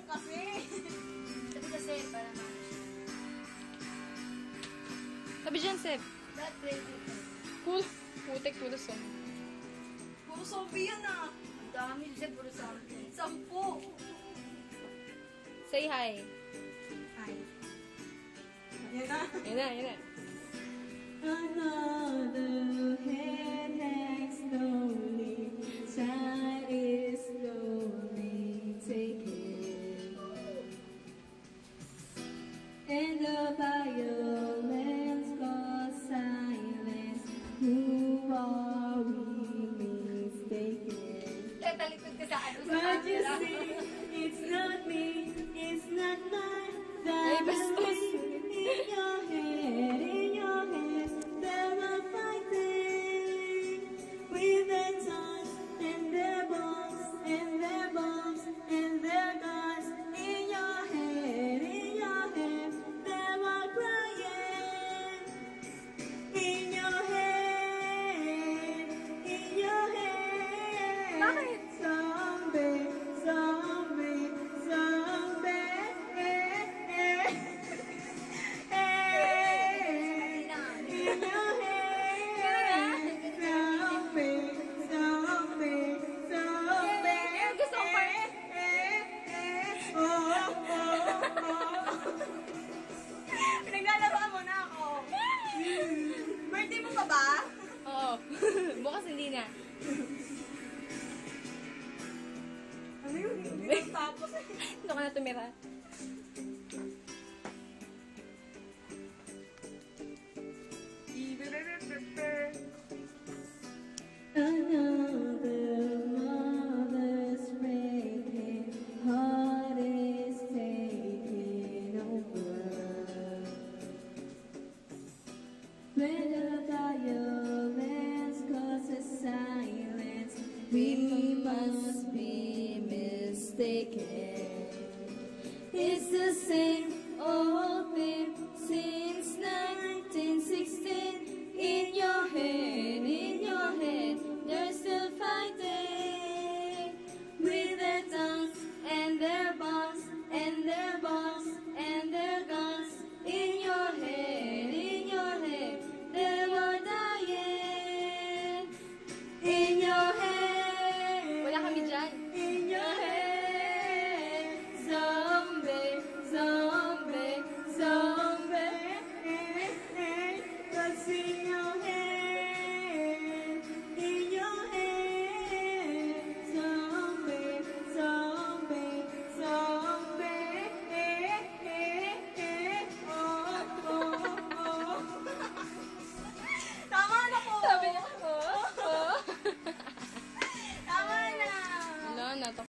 Kasi. Sabi kasi, para ma. Sabi dyan, Seb. That play dito. Cool. Putek, puro song. Puro zombie yan ah. Ang dami kasi puro something. 10. Say hi. Ay. Yan na. Yan na, yan na. Another head hangs slowly, child is slowly taken, and the violence caused silence. Who are we mistaken? Talikod ka sa ano sa But you camera. see, it's not me, it's not mine. Ay, bastos. In your head, they were fighting with their tongues and their bones and their bombs and their guns. In your head, they were crying. In your head, Bakit? Zombie, zombie, zombie. In your head, zombie, zombie, zombie. Gusto ko pa. Pinaglalaba mo na ako. Birthday mo pa ba? Oo. Bukas hindi na. Ano yun? Hindi tapos eh. Doon ka na tumira. Another mother's breaking heart is taking over. When the violence causes silence, we must be mistaken. It's the same old thing since 1916. In your head, they're still fighting with their tongues and their bombs and their bombs and their guns. In your head, they were dying. In your head, Wala kami dyan. in your head, zombie, zombie, zombie. What's in your head? In your head, zombie, zombie, zombie. Oh. Tama na po. Sabi niya, oh.